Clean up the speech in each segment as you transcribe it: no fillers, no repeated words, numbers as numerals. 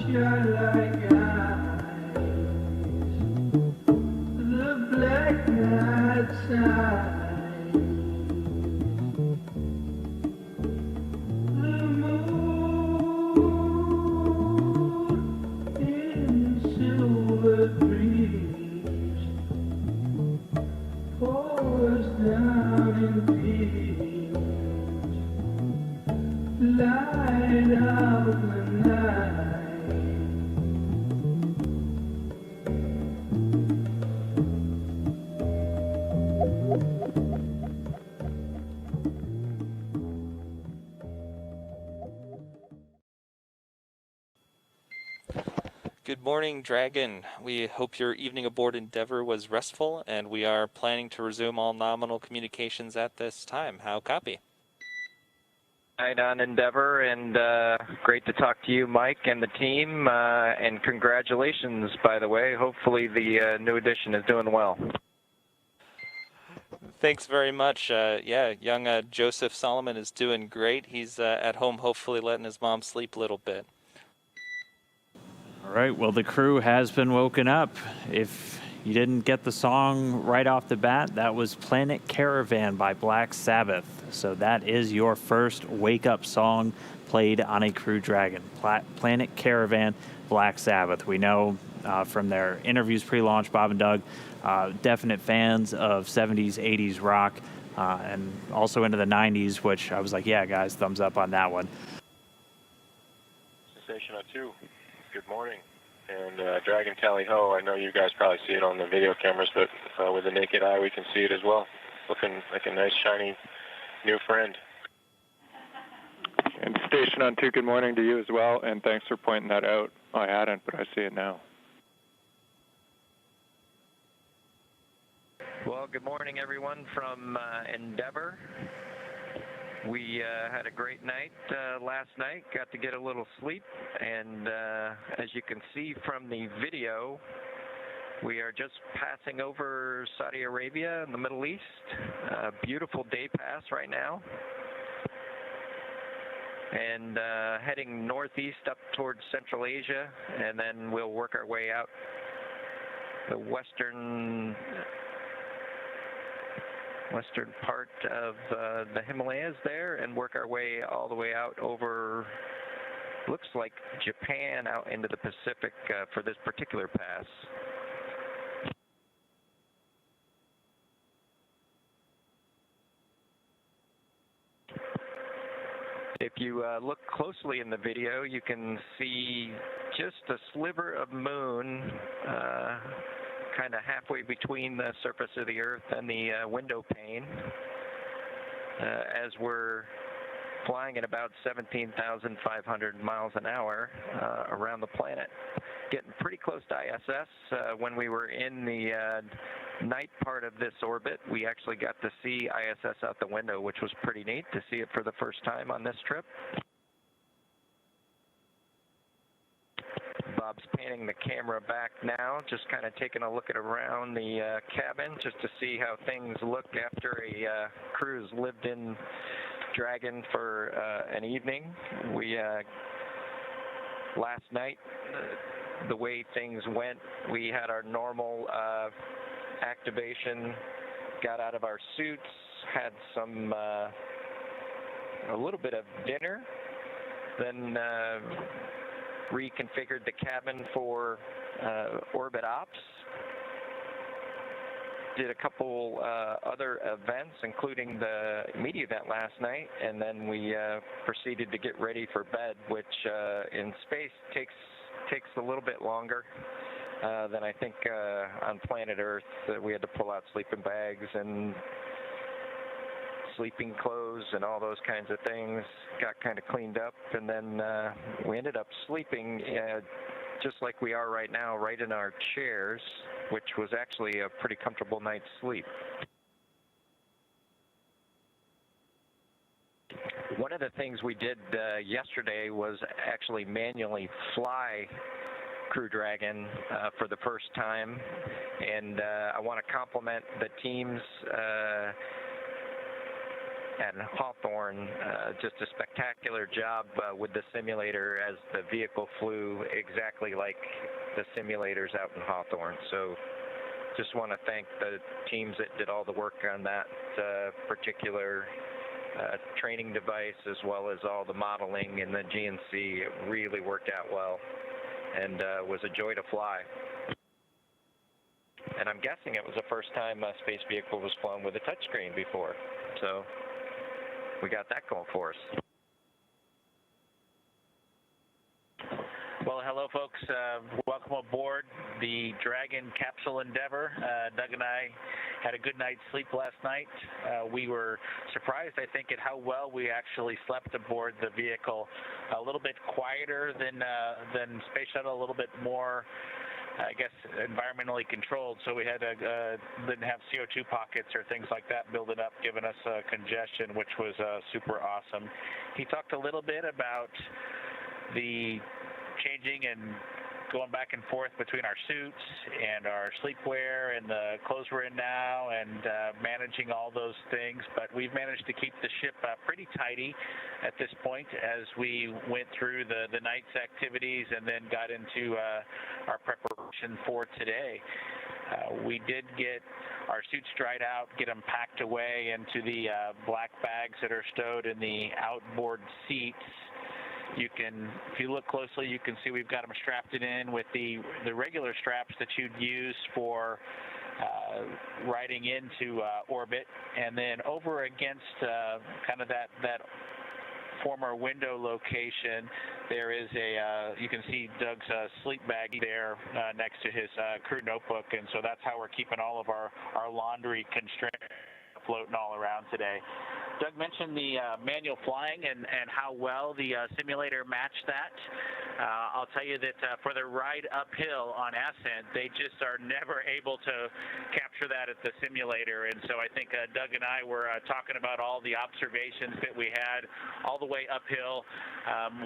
like eyes, the black night side, the moon in silver dreams pours down in beams, light up the night. Good morning, Dragon. We hope your evening aboard Endeavour was restful, and we are planning to resume all nominal communications at this time. How copy? Night on Endeavour, and great to talk to you, Mike, and the team, and congratulations, by the way. Hopefully the new edition is doing well. Thanks very much. Yeah, young Joseph Solomon is doing great. He's at home, hopefully letting his mom sleep a little bit. All right, well, the crew has been woken up. If you didn't get the song right off the bat, that was Planet Caravan by Black Sabbath. So that is your first wake-up song played on a Crew Dragon. Planet Caravan, Black Sabbath. We know from their interviews pre-launch, Bob and Doug, definite fans of 70s, 80s rock, and also into the 90s, which I was like, yeah, guys, thumbs up on that one. Station 02. Good morning. And Dragon Tally Ho, I know you guys probably see it on the video cameras, but with the naked eye we can see it as well. Looking like a nice, shiny, new friend. And Station on 2, good morning to you as well, and thanks for pointing that out. I hadn't, but I see it now. Well, good morning, everyone, from Endeavour. We had a great night last night, got to get a little sleep, and as you can see from the video, we are just passing over Saudi Arabia in the Middle East. Beautiful day pass right now. And heading northeast up towards Central Asia, and then we'll work our way out the western part of the Himalayas there, and work our way all the way out over, looks like Japan, out into the Pacific for this particular pass. If you look closely in the video, you can see just a sliver of moon kind of halfway between the surface of the Earth and the window pane as we're flying at about 17,500 miles an hour around the planet. Getting pretty close to ISS. When we were in the night part of this orbit, we actually got to see ISS out the window, which was pretty neat to see it for the first time on this trip. Bob's panning the camera back now, just kind of taking a look at around the cabin just to see how things look after a cruise lived in Dragon for an evening. We last night, the way things went, we had our normal activation, got out of our suits, had some a little bit of dinner, then reconfigured the cabin for orbit ops. Did a couple other events, including the media event last night, and then we proceeded to get ready for bed, which in space takes a little bit longer than I think on planet Earth. We had to pull out sleeping bags and sleeping clothes and all those kinds of things. Got kind of cleaned up, and then we ended up sleeping just like we are right now, right in our chairs, which was actually a pretty comfortable night's sleep. One of the things we did yesterday was actually manually fly Crew Dragon for the first time, and I want to compliment the team's at Hawthorne. Just a spectacular job with the simulator as the vehicle flew exactly like the simulators out in Hawthorne. So just want to thank the teams that did all the work on that particular training device, as well as all the modeling and the GNC. It really worked out well and was a joy to fly. And I'm guessing it was the first time a space vehicle was flown with a touchscreen before. So we got that going for us. Well, hello, folks. Welcome aboard the Dragon Capsule Endeavour. Doug and I had a good night's sleep last night. We were surprised, I think, at how well we actually slept aboard the vehicle. A little bit quieter than Space Shuttle, a little bit more, I guess, environmentally controlled. So we had didn't have CO2 pockets or things like that building up, giving us congestion, which was super awesome. He talked a little bit about the changing and going back and forth between our suits and our sleepwear and the clothes we're in now, and managing all those things. But we've managed to keep the ship pretty tidy at this point as we went through the night's activities and then got into our preparation for today. We did get our suits dried out, get them packed away into the black bags that are stowed in the outboard seats. You can, if you look closely, you can see we've got them strapped in with the regular straps that you'd use for riding into orbit, and then over against kind of that former window location, there is a, you can see Doug's sleep bag there next to his crew notebook, and so that's how we're keeping all of our laundry constrained floating all around today. Doug mentioned the manual flying and how well the simulator matched that. I'll tell you that for the ride uphill on ascent, they just are never able to capture that at the simulator. And so I think Doug and I were talking about all the observations that we had all the way uphill.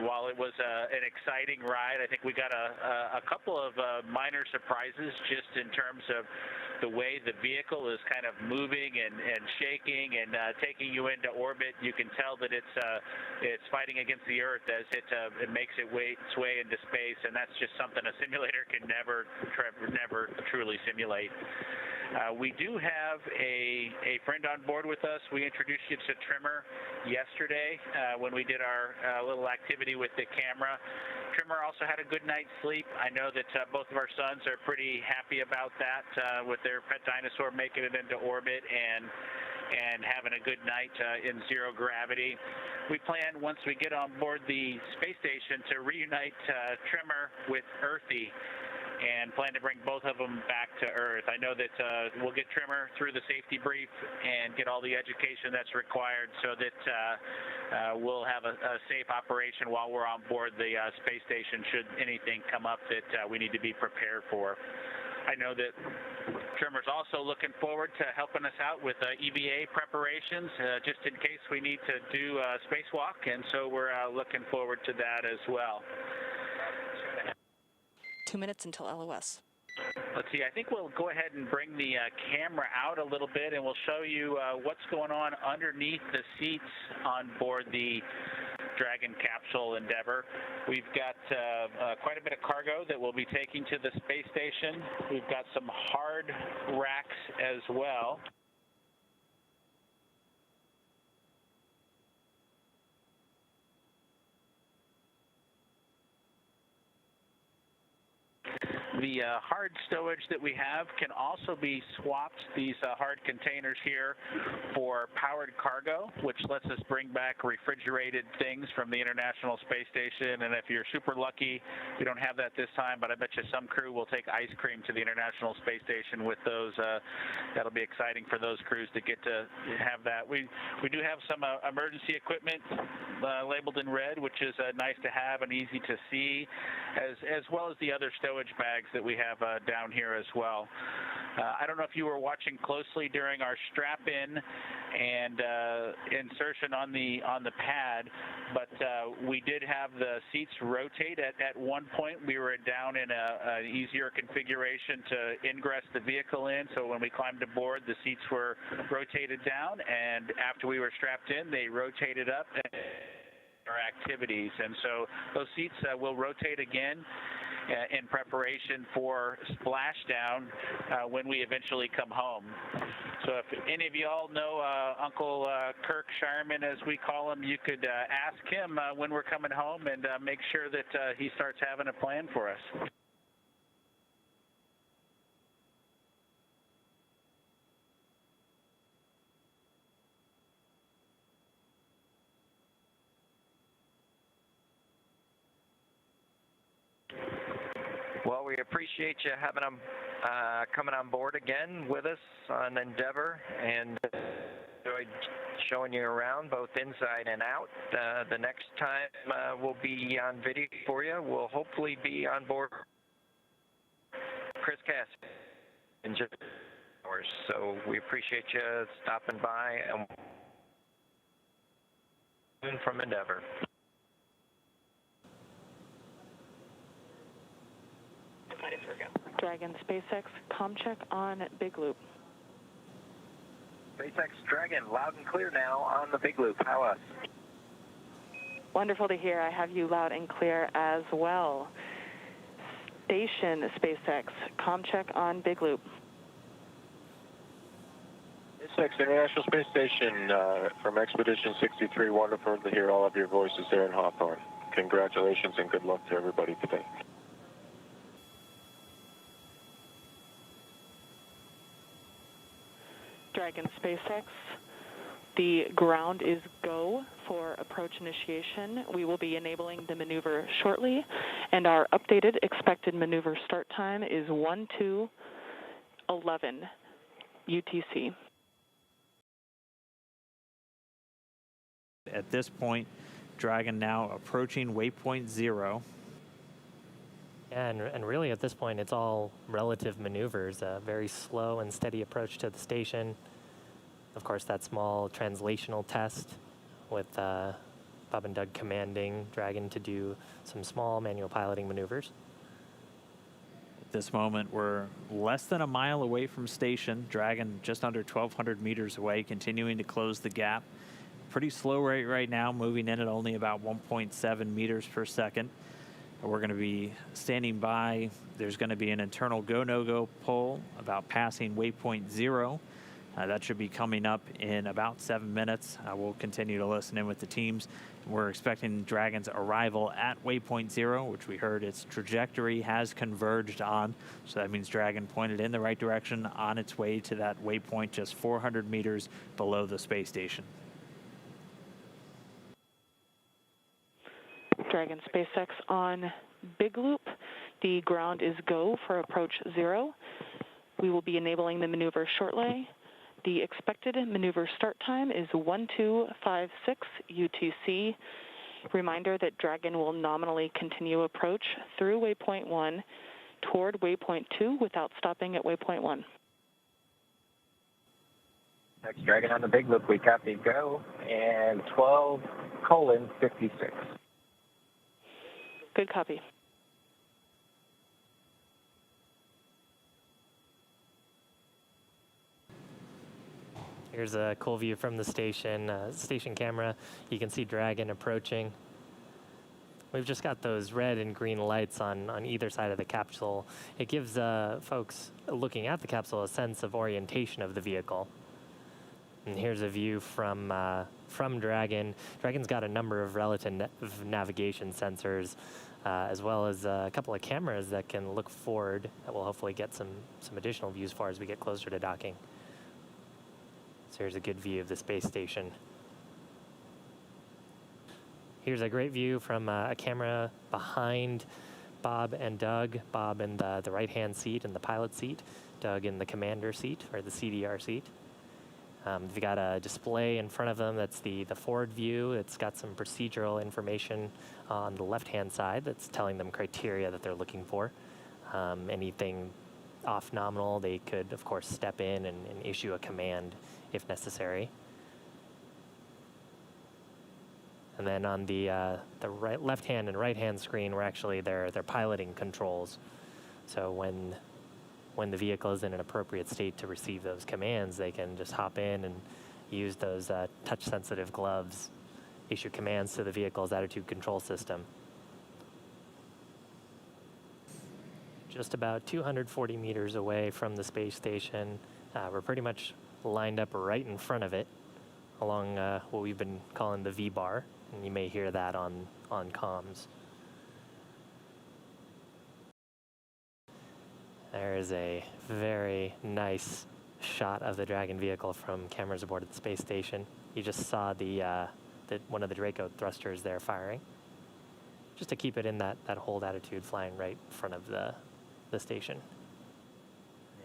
While it was an exciting ride, I think we got a couple of minor surprises just in terms of the way the vehicle is kind of moving and shaking and taking you into orbit. You can tell that it's fighting against the Earth as it makes its way into space, and that's just something a simulator can never truly simulate. We do have a friend on board with us. We introduced you to Trimmer yesterday when we did our little activity with the camera. Trimmer also had a good night's sleep. I know that both of our sons are pretty happy about that with their pet dinosaur making it into orbit and having a good night in zero gravity. We plan, once we get on board the space station, to reunite Trimmer with Earthy and plan to bring both of them back to Earth. I know that we'll get Trimmer through the safety brief and get all the education that's required so that we'll have a safe operation while we're on board the space station should anything come up that we need to be prepared for. I know that Trimmer's also looking forward to helping us out with EVA preparations, just in case we need to do a spacewalk, and so we're looking forward to that as well. 2 minutes until LOS. Let's see, I think we'll go ahead and bring the camera out a little bit, and we'll show you what's going on underneath the seats on board the Dragon Capsule Endeavour. We've got quite a bit of cargo that we'll be taking to the space station. We've got some hard racks as well. The hard stowage that we have can also be swapped, these hard containers here, for powered cargo, which lets us bring back refrigerated things from the International Space Station. And if you're super lucky, we don't have that this time, but I bet you some crew will take ice cream to the International Space Station with those. That'll be exciting for those crews to get to have that. We do have some emergency equipment labeled in red, which is nice to have and easy to see, as well as the other stowage bags that we have down here as well. I don't know if you were watching closely during our strap-in and insertion on the pad, but we did have the seats rotate. At one point, we were down in an easier configuration to ingress the vehicle in, so when we climbed aboard, the seats were rotated down, and after we were strapped in, they rotated up our activities. And so those seats will rotate again in preparation for splashdown when we eventually come home. So if any of you all know Uncle Kirk Shireman, as we call him, you could ask him when we're coming home and make sure that he starts having a plan for us. Well, we appreciate you having them coming on board again with us on Endeavor, and enjoyed showing you around both inside and out. The next time we'll be on video for you. We'll hopefully be on board Chris Cass in just hours. So we appreciate you stopping by and from Endeavor. Dragon SpaceX, comm check on Big Loop. SpaceX Dragon, loud and clear now on the Big Loop. How us? Wonderful to hear. I have you loud and clear as well. Station SpaceX, comm check on Big Loop. SpaceX International Space Station from Expedition 63. Wonderful to hear all of your voices there in Hawthorne. Congratulations and good luck to everybody today. Dragon SpaceX, the ground is go for approach initiation. We will be enabling the maneuver shortly, and our updated expected maneuver start time is 12:11 UTC. At this point, Dragon now approaching waypoint 0. And really at this point, it's all relative maneuvers, a very slow and steady approach to the station. Of course, that small translational test with Bob and Doug commanding Dragon to do some small manual piloting maneuvers. At this moment, we're less than a mile away from station. Dragon just under 1,200 meters away, continuing to close the gap. Pretty slow rate right now, moving in at only about 1.7 meters per second. We're going to be standing by. There's going to be an internal go-no-go poll about passing waypoint 0. That should be coming up in about 7 minutes. We'll continue to listen in with the teams. We're expecting Dragon's arrival at waypoint 0, which we heard its trajectory has converged on. So that means Dragon pointed in the right direction on its way to that waypoint just 400 meters below the space station. Dragon SpaceX on Big Loop. The ground is go for approach 0. We will be enabling the maneuver shortly. The expected maneuver start time is 12:56 UTC. Reminder that Dragon will nominally continue approach through waypoint 1 toward waypoint 2 without stopping at waypoint 1. Next Dragon on the Big Loop, we copy go, and 12:56. Good copy. Here's a cool view from the station camera. You can see Dragon approaching. We've just got those red and green lights on either side of the capsule. It gives folks looking at the capsule a sense of orientation of the vehicle. And here's a view from Dragon. Dragon's got a number of relative navigation sensors, as well as a couple of cameras that can look forward. That will hopefully get some additional views far as we get closer to docking. So here's a good view of the space station. Here's a great view from a camera behind Bob and Doug. Bob in the right-hand seat in the pilot seat. Doug in the commander seat, or the CDR seat. They've got a display in front of them that's the forward view. It's got some procedural information on the left-hand side that's telling them criteria that they're looking for. Anything off nominal, they could, of course, step in and issue a command if necessary. And then on the left-hand and right-hand screen were actually their piloting controls. So when the vehicle is in an appropriate state to receive those commands, they can just hop in and use those touch-sensitive gloves, issue commands to the vehicle's attitude control system. Just about 240 meters away from the space station. We're pretty much lined up right in front of it along what we've been calling the V-bar, and you may hear that on comms. There is a very nice shot of the Dragon vehicle from cameras aboard at the space station. You just saw one of the Draco thrusters there firing, just to keep it in that hold attitude, flying right in front of the station.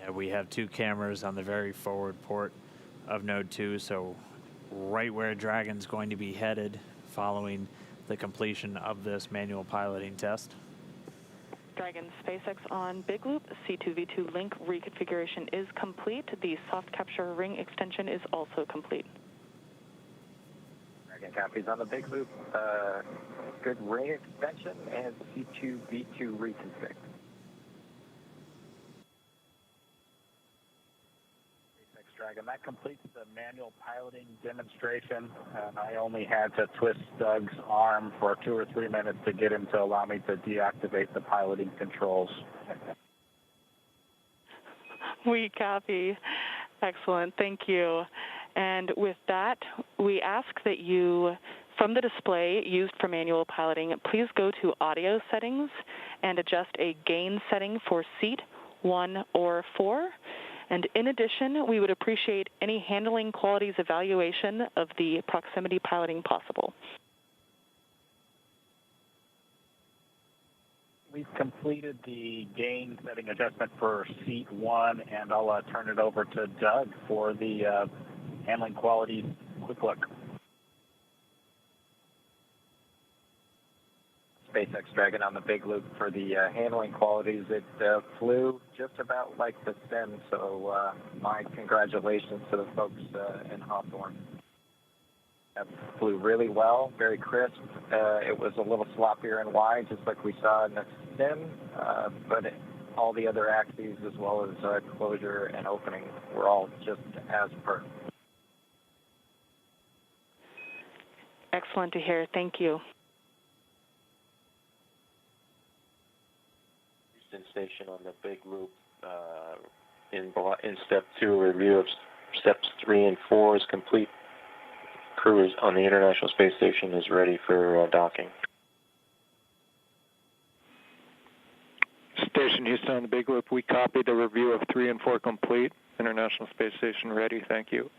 Yeah, we have 2 cameras on the very forward port of Node 2, so right where Dragon's going to be headed following the completion of this manual piloting test. Dragon SpaceX on Big Loop. C2V2 link reconfiguration is complete. The soft capture ring extension is also complete. Dragon copies on the Big Loop. Good ring extension and C2V2 reconfig. Dragon, that completes the manual piloting demonstration. I only had to twist Doug's arm for 2 or 3 minutes to get him to allow me to deactivate the piloting controls. We copy. Excellent. Thank you. And with that, we ask that you, from the display used for manual piloting, please go to audio settings and adjust a gain setting for seat 1 or 4. And in addition, we would appreciate any handling qualities evaluation of the proximity piloting possible. We've completed the gain setting adjustment for seat 1, and I'll turn it over to Doug for the handling qualities quick look. SpaceX Dragon on the Big Loop for the handling qualities. It flew just about like the sim, so my congratulations to the folks in Hawthorne. It flew really well, very crisp. It was a little sloppier and wide, just like we saw in the sim, but all the other axes, as well as closure and opening, were all just as per. Excellent to hear. Thank you. Station on the Big Loop. In step 2, review of steps 3 and 4 is complete. Crew is on the International Space Station is ready for docking. Station Houston on the Big Loop. We copied the review of 3 and 4 complete. International Space Station ready. Thank you.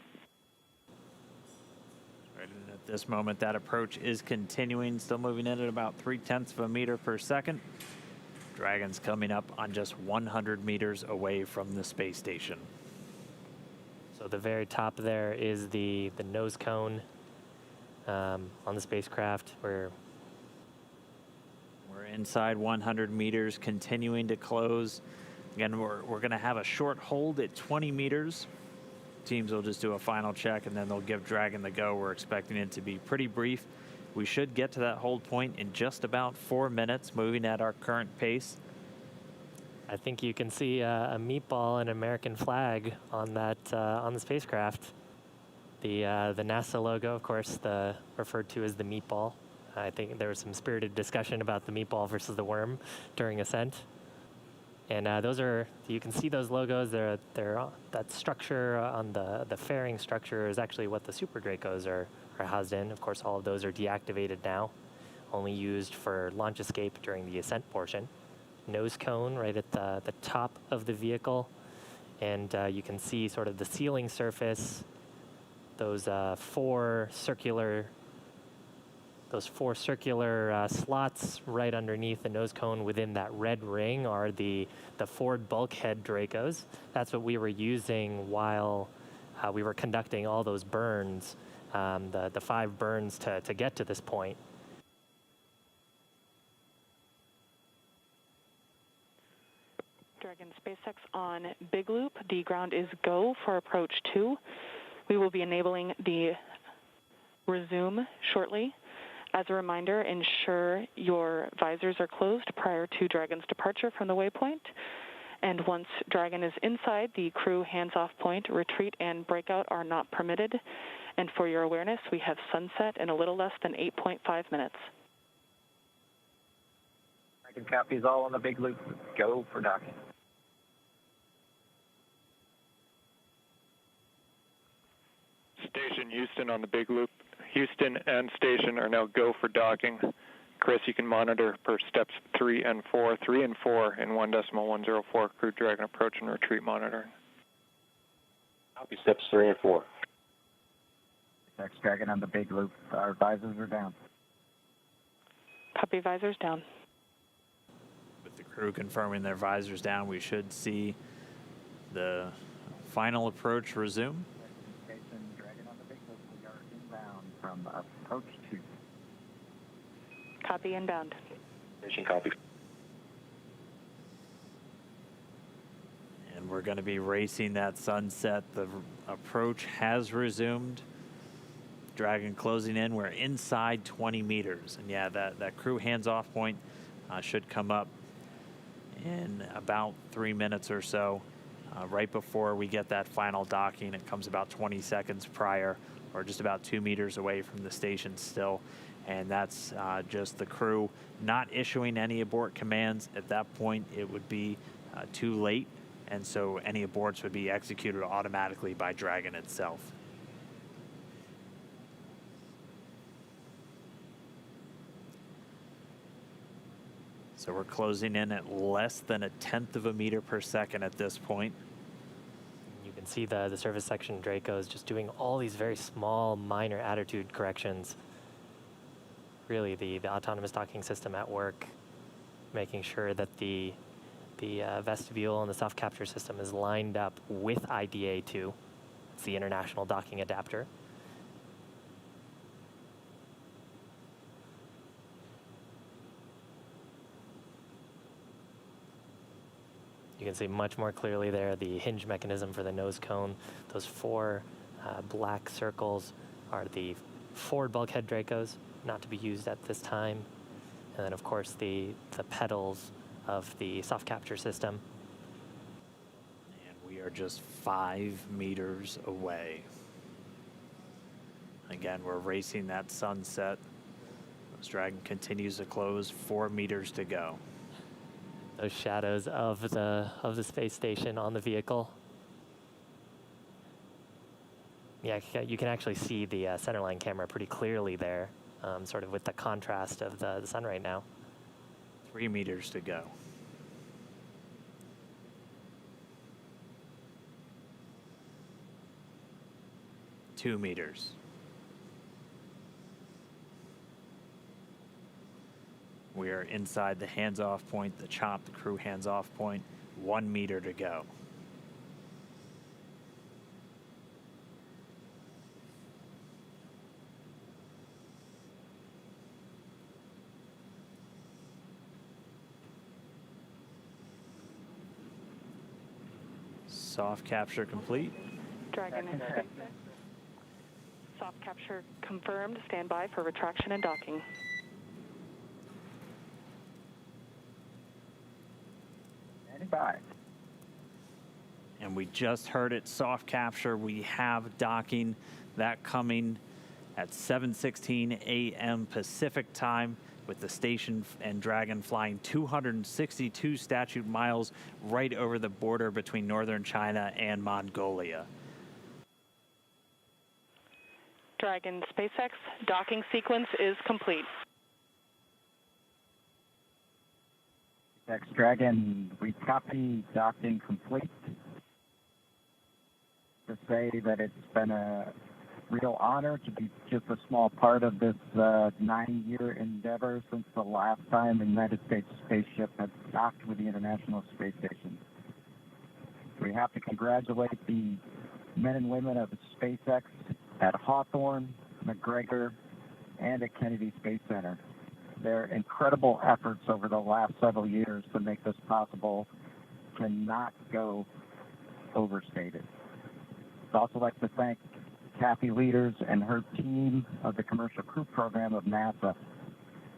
Right, and at this moment, that approach is continuing, still moving in at about 0.3 of a meter per second. Dragon's coming up on just 100 meters away from the space station. So the very top there is the nose cone on the spacecraft. We're inside 100 meters, continuing to close. Again, we're going to have a short hold at 20 meters. Teams will just do a final check, and then they'll give Dragon the go. We're expecting it to be pretty brief. We should get to that hold point in just about 4 minutes, moving at our current pace. I think you can see a meatball and American flag on that on the spacecraft. The NASA logo, of course, referred to as the meatball. I think there was some spirited discussion about the meatball versus the worm during ascent. And you can see those logos. That structure on the fairing structure is actually what the Super Dracos are housed in. Of course, all of those are deactivated now, only used for launch escape during the ascent portion. Nose cone right at the top of the vehicle, and you can see sort of the ceiling surface. Those four circular slots right underneath the nose cone within that red ring are the Ford bulkhead Dracos. That's what we were using while we were conducting all those burns. The 5 burns to get to this point. Dragon SpaceX on Big Loop. The ground is go for approach 2. We will be enabling the resume shortly. As a reminder, ensure your visors are closed prior to Dragon's departure from the waypoint. And once Dragon is inside the crew hands-off point, retreat and breakout are not permitted. And for your awareness, we have sunset in a little less than 8.5 minutes. Dragon copies all on the big loop. Go for docking. Station Houston on the big loop. Houston and station are now go for docking. Chris, you can monitor per steps 3 and 4. 3 and 4 in 1.104 crew Dragon approach and retreat monitoring. Copy steps 3 and 4. Next Dragon on the big loop. Our visors are down. Copy, visors down. With the crew confirming their visors down, we should see the final approach resume. Station Dragon on the big loop. We are inbound from approach 2. Copy, inbound. Station copy. And we're going to be racing that sunset. The approach has resumed. Dragon closing in. We're inside 20 meters. And yeah, that crew hands-off point should come up in about 3 minutes or so. Right before we get that final docking, it comes about 20 seconds prior, or just about 2 meters away from the station still. And that's just the crew not issuing any abort commands. At that point, it would be too late. And so any aborts would be executed automatically by Dragon itself. So we're closing in at less than 1/10 of a meter per second at this point. You can see the service section Draco is just doing all these very small, minor attitude corrections. Really, the autonomous docking system at work, making sure that the vestibule and the soft capture system is lined up with IDA2. It's the international docking adapter. You can see much more clearly there the hinge mechanism for the nose cone. Those 4 black circles are the forward bulkhead Dracos, not to be used at this time. And then, of course, the pedals of the soft capture system. And we are just 5 meters away. Again, we're racing that sunset. This Dragon continues to close, 4 meters to go. Those shadows of the space station on the vehicle. Yeah, you can actually see the centerline camera pretty clearly there, sort of with the contrast of the sun right now. 3 meters to go. Two meters. We are inside the hands-off point, the chop, the crew hands-off point. 1 meter to go. Soft capture complete. Dragon and SpaceX. Soft capture confirmed. Stand by for retraction and docking. And we just heard it, soft capture. We have docking, that coming at 7:16 a.m. Pacific time, with the station and Dragon flying 262 statute miles right over the border between northern China and Mongolia. Dragon SpaceX docking sequence is complete. Next Dragon, we copy docking complete. To say that it's been a real honor to be just a small part of this 9-year endeavor since the last time a United States spaceship had docked with the International Space Station. We have to congratulate the men and women of SpaceX at Hawthorne, McGregor, and at Kennedy Space Center. Their incredible efforts over the last several years to make this possible cannot go overstated. I'd also like to thank Kathy Leaders and her team of the Commercial Crew Program of NASA.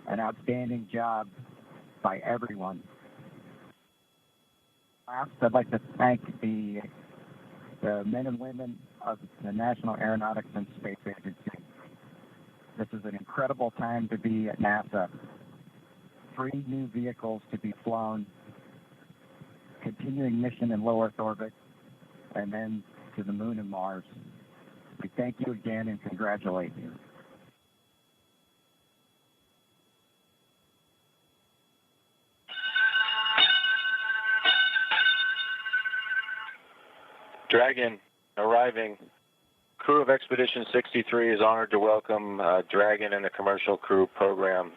An outstanding job by everyone. Last, I'd like to thank the men and women of the National Aeronautics and Space Agency. This is an incredible time to be at NASA. 3 new vehicles to be flown, continuing mission in low Earth orbit, and then to the moon and Mars. We thank you again and congratulate you. Dragon arriving. Crew of Expedition 63 is honored to welcome Dragon and the Commercial Crew Program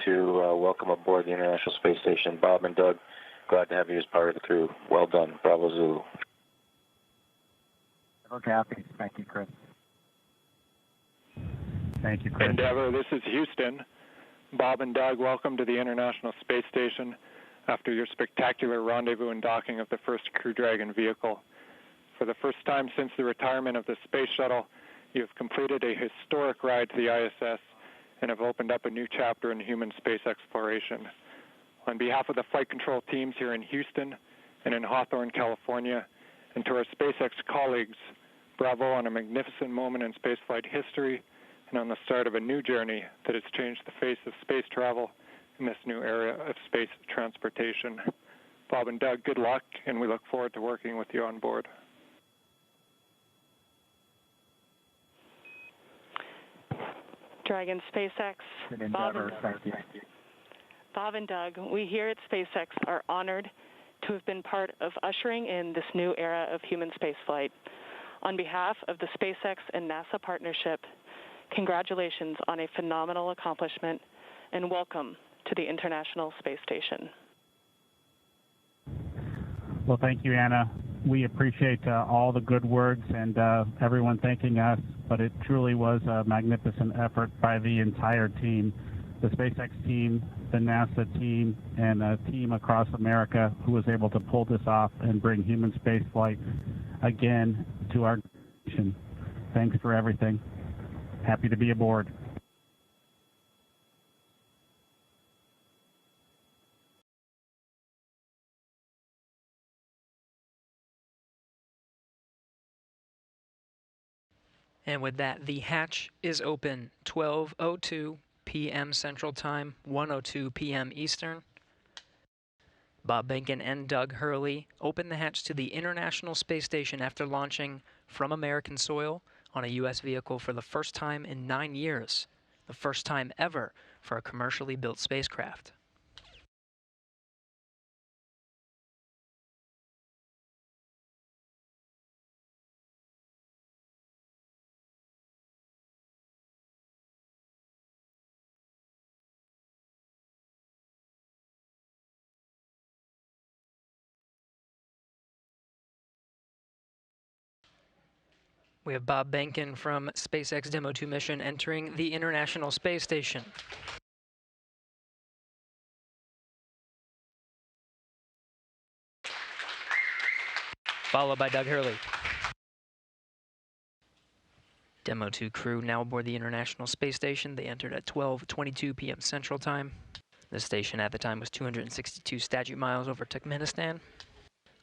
to welcome aboard the International Space Station. Bob and Doug, glad to have you as part of the crew. Well done. Bravo Zulu. Kathy. Thank you, Chris. Thank you, Chris. Endeavour, this is Houston. Bob and Doug, welcome to the International Space Station after your spectacular rendezvous and docking of the first Crew Dragon vehicle. For the first time since the retirement of the Space Shuttle, you have completed a historic ride to the ISS and have opened up a new chapter in human space exploration. On behalf of the flight control teams here in Houston and in Hawthorne, California, and to our SpaceX colleagues, bravo on a magnificent moment in spaceflight history and on the start of a new journey that has changed the face of space travel in this new era of space transportation. Bob and Doug, good luck, and we look forward to working with you on board. Dragon, SpaceX, Bob and Doug, we here at SpaceX are honored to have been part of ushering in this new era of human spaceflight. On behalf of the SpaceX and NASA partnership, congratulations on a phenomenal accomplishment and welcome to the International Space Station. Well, thank you, Anna. We appreciate all the good words and everyone thanking us, but it truly was a magnificent effort by the entire team, the SpaceX team, the NASA team, and a team across America who was able to pull this off and bring human spaceflight again to our nation. Thanks for everything. Happy to be aboard. And with that, the hatch is open. 12:02 p.m. Central Time, 1:02 p.m. Eastern. Bob Behnken and Doug Hurley opened the hatch to the International Space Station after launching from American soil on a U.S. vehicle for the first time in 9 years, the first time ever for a commercially built spacecraft. We have Bob Behnken from SpaceX Demo 2 mission entering the International Space Station. Followed by Doug Hurley. Demo 2 crew now aboard the International Space Station. They entered at 12:22 p.m. Central Time. The station at the time was 262 statute miles over Turkmenistan.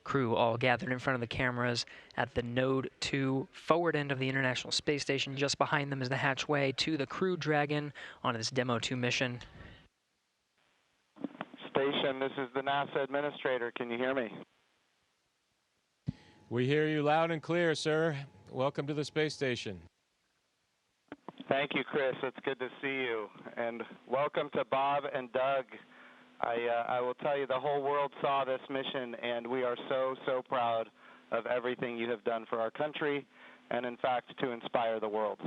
Crew all gathered in front of the cameras at the Node 2 forward end of the International Space Station. Just behind them is the hatchway to the Crew Dragon on its Demo 2 mission. Station, this is the NASA administrator. Can you hear me? We hear you loud and clear, sir. Welcome to the space station. Thank you, Chris. It's good to see you. And welcome to Bob and Doug. I will tell you, the whole world saw this mission, and we are so, so proud of everything you have done for our country and, in fact, to inspire the world.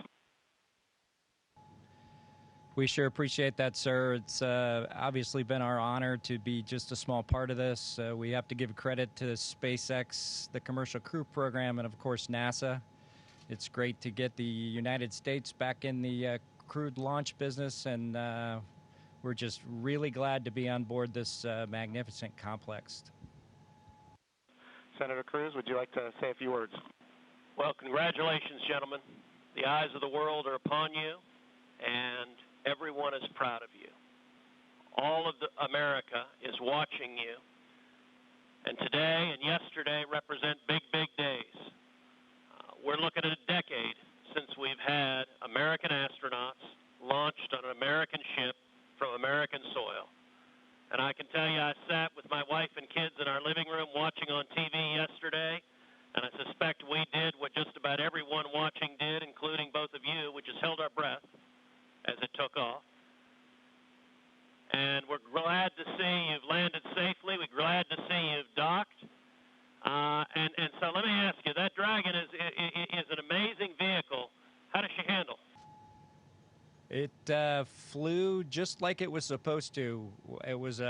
We sure appreciate that, sir. It's obviously been our honor to be just a small part of this. We have to give credit to SpaceX, the Commercial Crew Program, and, of course, NASA. It's great to get the United States back in the crewed launch business, and we're just really glad to be on board this magnificent complex. Senator Cruz, would you like to say a few words? Well, congratulations, gentlemen. The eyes of the world are upon you, and everyone is proud of you. All of America is watching you, and today and yesterday represent big, big days. We're looking at a decade since we've had American astronauts launched on an American ship from American soil. And I can tell you, I sat with my wife and kids in our living room watching on TV yesterday, and I suspect we did what just about everyone watching did, including both of you, which is held our breath as it took off. And we're glad to see you've landed safely. We're glad to see you've docked. And so let me ask you, that Dragon is an amazing vehicle. How does she handle? It flew just like it was supposed to. It was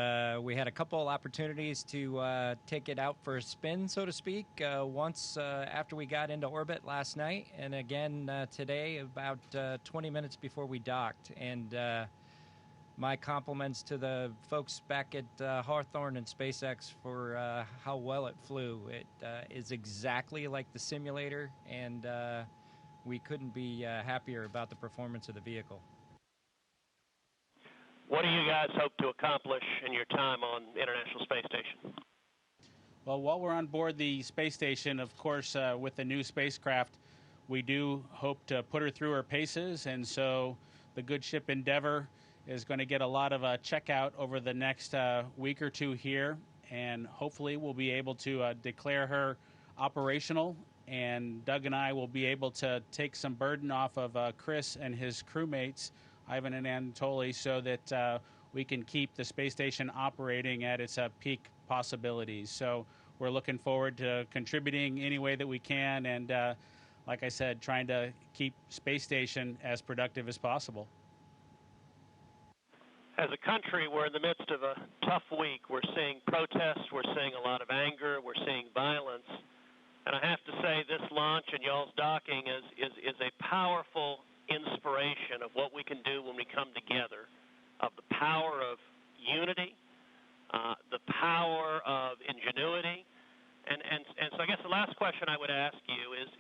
we had a couple opportunities to take it out for a spin, so to speak. Once after we got into orbit last night, and again today about 20 minutes before we docked. And my compliments to the folks back at Hawthorne and SpaceX for how well it flew. It is exactly like the simulator, and we couldn't be happier about the performance of the vehicle. What do you guys hope to accomplish in your time on the International Space Station? Well, while we're on board the space station, of course, with the new spacecraft, we do hope to put her through her paces, and so the good ship Endeavour is going to get a lot of checkout over the next week or two here, and hopefully we'll be able to declare her operational, and Doug and I will be able to take some burden off of Chris and his crewmates, Ivan and Anatoly, so that we can keep the space station operating at its peak possibilities. So we're looking forward to contributing any way that we can, and like I said, trying to keep space station as productive as possible. As a country, we're in the midst of a tough week. We're seeing protests, we're seeing a lot of anger, we're seeing violence. And I have to say, this launch and y'all's docking is a powerful inspiration of what we can do when we come together, of the power of unity, the power of ingenuity. And so I guess the last question I would ask you is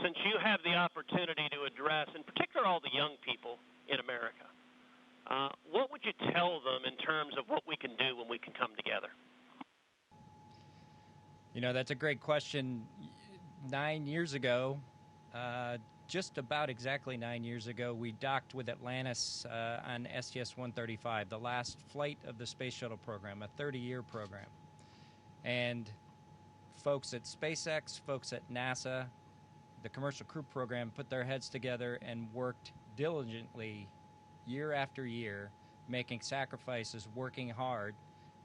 since you have the opportunity to address, in particular, all the young people in America, what would you tell them in terms of what we can do when we can come together? You know, that's a great question. 9 years ago, just about exactly 9 years ago, we docked with Atlantis on STS-135, the last flight of the Space Shuttle program, a 30-year program. And folks at SpaceX, folks at NASA, the Commercial Crew Program put their heads together and worked diligently year after year, making sacrifices, working hard,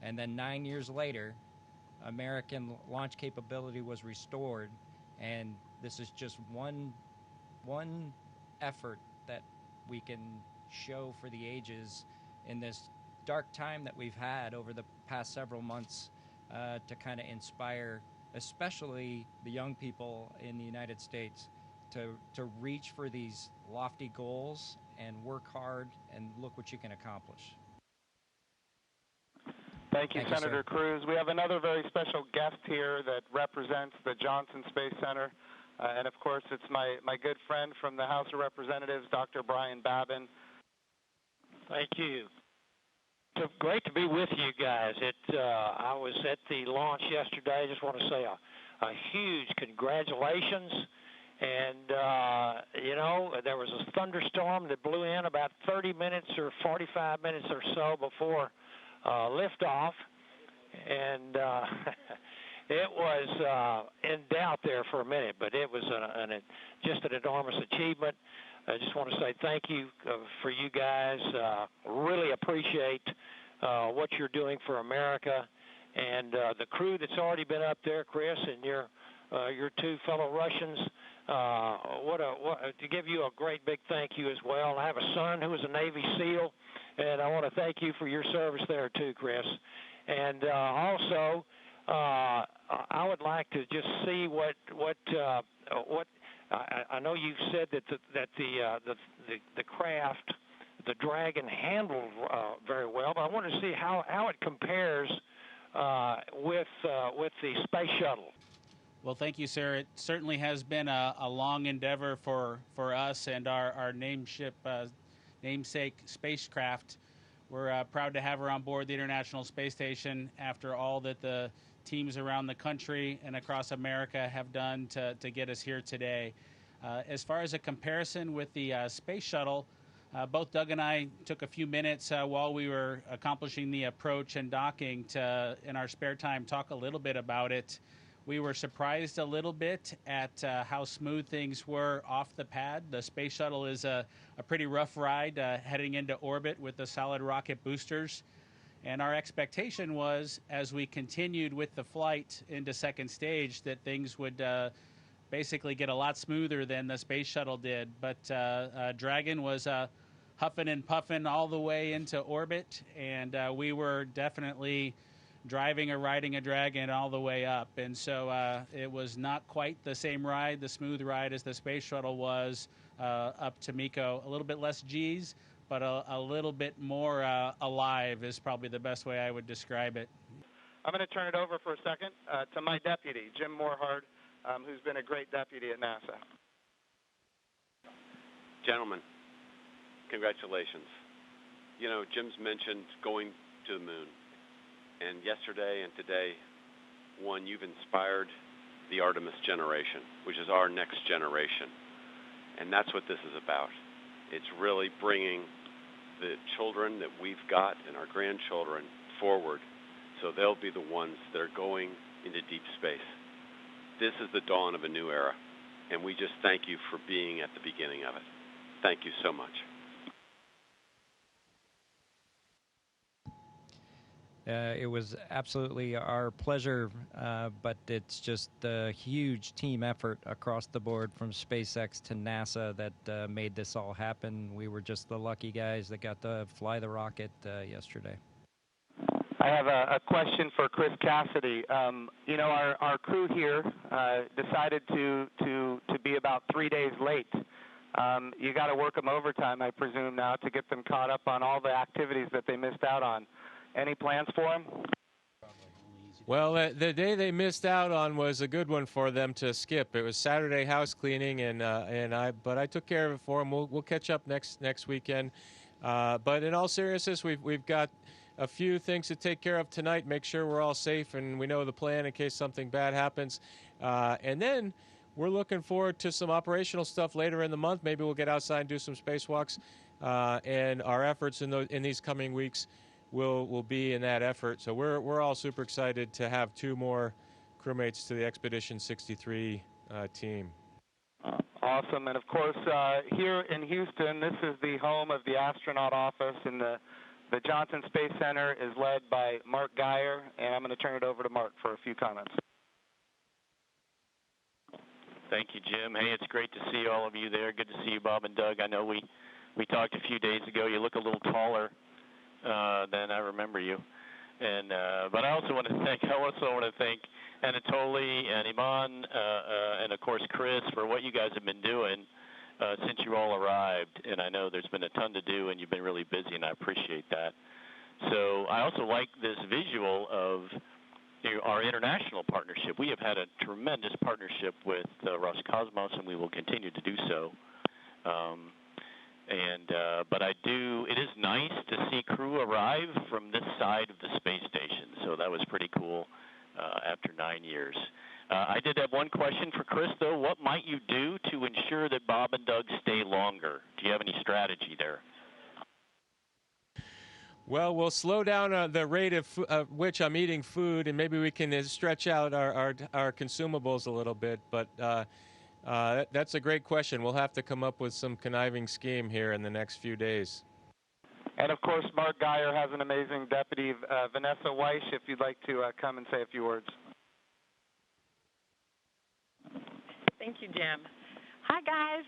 and then 9 years later, American launch capability was restored, and this is just one effort that we can show for the ages in this dark time that we've had over the past several months to kind of inspire, especially the young people in the United States, to reach for these lofty goals and work hard and look what you can accomplish. Thank you, Senator Cruz. We have another very special guest here that represents the Johnson Space Center. And of course, it's my good friend from the House of Representatives, Dr. Brian Babin. Thank you. It's great to be with you guys. I was at the launch yesterday. I just want to say a huge congratulations. And, you know, there was a thunderstorm that blew in about 30 minutes or 45 minutes or so before liftoff. And it was in doubt there for a minute, but it was just an enormous achievement. I just want to say thank you for you guys. Really appreciate what you're doing for America, and the crew that's already been up there, Chris, and your two fellow Russians. To give you a great big thank you as well. I have a son who was a Navy SEAL, and I want to thank you for your service there too, Chris. And also, I would like to just see what I know you've said that the craft, the Dragon, handled very well, but I want to see how it compares with the Space Shuttle. Well, thank you, sir. It certainly has been a long endeavor for us and our namesake spacecraft. We're proud to have her on board the International Space Station after all that the teams around the country and across America have done to get us here today. As far as a comparison with the space shuttle, both Doug and I took a few minutes while we were accomplishing the approach and docking to, in our spare time, talk a little bit about it. We were surprised a little bit at how smooth things were off the pad. The space shuttle is a pretty rough ride heading into orbit with the solid rocket boosters. And our expectation was, as we continued with the flight into second stage, that things would basically get a lot smoother than the space shuttle did. But Dragon was huffing and puffing all the way into orbit, and we were definitely driving or riding a Dragon all the way up. And so it was not quite the same ride, the smooth ride, as the space shuttle was up to MECO. A little bit less G's, but a little bit more alive is probably the best way I would describe it. I'm going to turn it over for a second to my deputy, Jim Morehard, who's been a great deputy at NASA. Gentlemen, congratulations. You know, Jim's mentioned going to the moon. And yesterday and today, one, you've inspired the Artemis generation, which is our next generation. And that's what this is about. It's really bringing the children that we've got and our grandchildren forward, so they'll be the ones that are going into deep space. This is the dawn of a new era, and we just thank you for being at the beginning of it. Thank you so much. It was absolutely our pleasure, but it's just a huge team effort across the board from SpaceX to NASA that made this all happen. We were just the lucky guys that got to fly the rocket yesterday. I have a question for Chris Cassidy. You know, our crew here decided to be about 3 days late. You got to work them overtime, I presume, now to get them caught up on all the activities that they missed out on. Any plans for them? Well, the day they missed out on was a good one for them to skip. It was Saturday house cleaning, but I took care of it for them. We'll catch up next weekend. But in all seriousness, we've got a few things to take care of tonight. Make sure we're all safe and we know the plan in case something bad happens. And then we're looking forward to some operational stuff later in the month. Maybe we'll get outside and do some spacewalks. And our efforts in these coming weeks will be in that effort. So we're all super excited to have 2 more crewmates to the Expedition 63 team. Awesome. And of course, here in Houston, this is the home of the astronaut office, and the Johnson Space Center is led by Mark Geyer, and I'm going to turn it over to Mark for a few comments. Thank you, Jim. Hey, it's great to see all of you there. Good to see you, Bob and Doug. I know we talked a few days ago. You look a little taller than I remember you. And but I also want to thank Anatoly and Iman and of course Chris for what you guys have been doing since you all arrived. And I know there's been a ton to do, and you've been really busy, and I appreciate that. So I also like this visual of our international partnership. We have had a tremendous partnership with Roscosmos, and we will continue to do so. But it is nice to see crew arrive from this side of the space station. So that was pretty cool after 9 years. I did have one question for Chris, though. What might you do to ensure that Bob and Doug stay longer? Do you have any strategy there? Well, we'll slow down the rate of which I'm eating food, and maybe we can stretch out our consumables a little bit. But that's a great question. We'll have to come up with some conniving scheme here in the next few days. And of course, Mark Geyer has an amazing deputy, Vanessa Weiss, if you'd like to come and say a few words. Thank you, Jim. Hi, guys.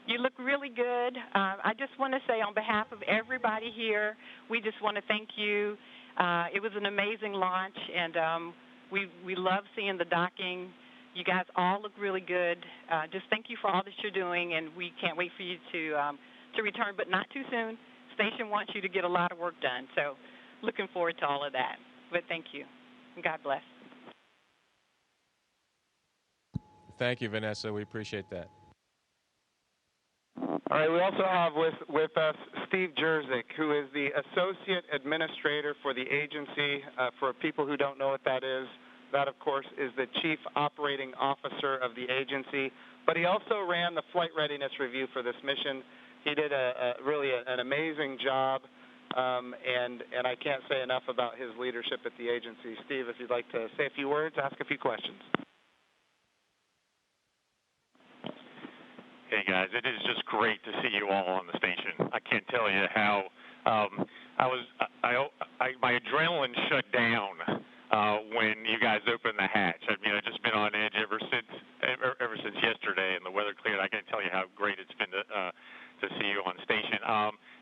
You look really good. I just want to say on behalf of everybody here, we just want to thank you. It was an amazing launch, and we love seeing the docking. You guys all look really good. Just thank you for all that you're doing, and we can't wait for you to return, but not too soon. Station wants you to get a lot of work done, so looking forward to all of that. But thank you, and God bless. Thank you, Vanessa. We appreciate that. All right, we also have with us Steve Jerzik, who is the Associate Administrator for the agency. For people who don't know what that is, that, of course, is the Chief Operating Officer of the agency. But he also ran the flight readiness review for this mission. He did really an amazing job, and I can't say enough about his leadership at the agency. Steve, if you'd like to say a few words, ask a few questions. Hey guys, it is just great to see you all on the station. I can't tell you how my adrenaline shut down when you guys opened the hatch. I mean, I've just been on edge ever since yesterday, and the weather cleared. I can't tell you how great it's been to see you on station.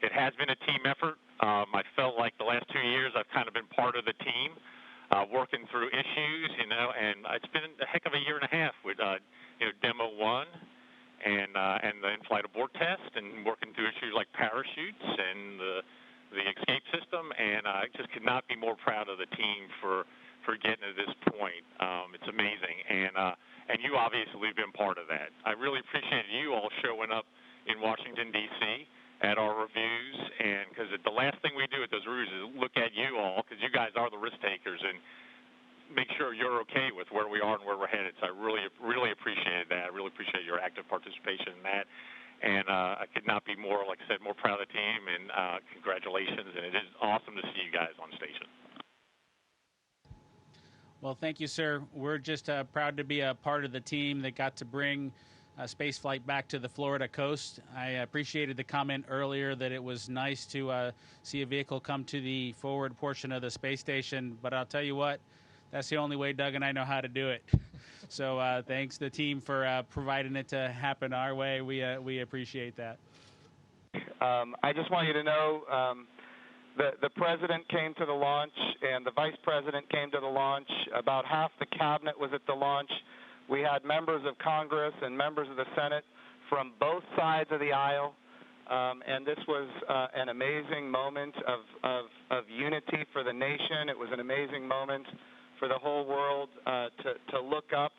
It has been a team effort. I felt like the last 2 years I've kind of been part of the team, working through issues, and it's been a heck of a year and a half with Demo 1. And the in-flight abort test, and working through issues like parachutes and the escape system, and I just could not be more proud of the team for getting to this point. It's amazing, and you obviously have been part of that. I really appreciate you all showing up in Washington, D.C. at our reviews, and because the last thing we do at those reviews is look at you all, because you guys are the risk takers, and make sure you're okay with where we are and where we're headed. So I really appreciate that. I really appreciate your active participation in that. And I could not be more, like I said, more proud of the team, and congratulations. And it is awesome to see you guys on station. Well, thank you, sir. We're just proud to be a part of the team that got to bring space flight back to the Florida coast. I appreciated the comment earlier that it was nice to see a vehicle come to the forward portion of the space station. But I'll tell you what, that's the only way Doug and I know how to do it. So thanks to the team for providing it to happen our way. We appreciate that. I just want you to know the president came to the launch and the vice president came to the launch. About half the cabinet was at the launch. We had members of Congress and members of the Senate from both sides of the aisle. And this was an amazing moment of unity for the nation. It was an amazing moment for the whole world to look up.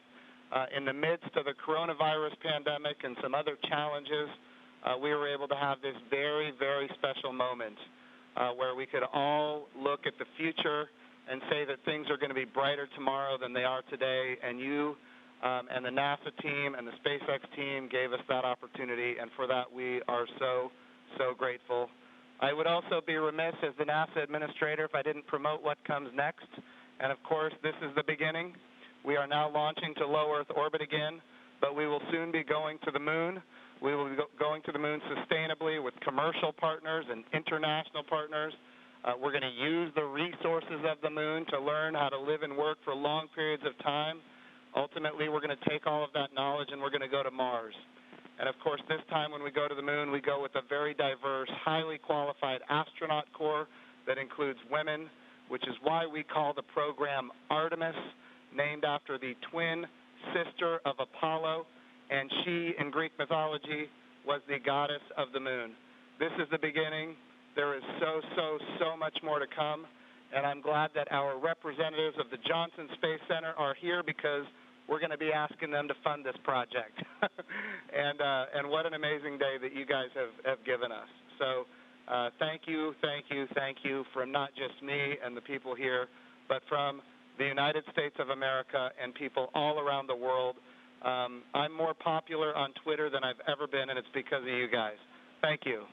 In the midst of the coronavirus pandemic and some other challenges, we were able to have this very, very special moment where we could all look at the future and say that things are going to be brighter tomorrow than they are today. And you and the NASA team and the SpaceX team gave us that opportunity, and for that we are so, so grateful. I would also be remiss as the NASA administrator if I didn't promote what comes next. And of course, this is the beginning. We are now launching to low Earth orbit again, but we will soon be going to the moon. We will be going to the moon sustainably with commercial partners and international partners. We're going to use the resources of the moon to learn how to live and work for long periods of time. Ultimately, we're going to take all of that knowledge and we're going to go to Mars. And of course, this time when we go to the moon, we go with a very diverse, highly qualified astronaut corps that includes women, which is why we call the program Artemis, named after the twin sister of Apollo, and she, in Greek mythology, was the goddess of the moon. This is the beginning. There is so much more to come, and I'm glad that our representatives of the Johnson Space Center are here because we're going to be asking them to fund this project. And what an amazing day that you guys have given us. So thank you from not just me and the people here, but from the United States of America and people all around the world. I'm more popular on Twitter than I've ever been, and it's because of you guys. Thank you.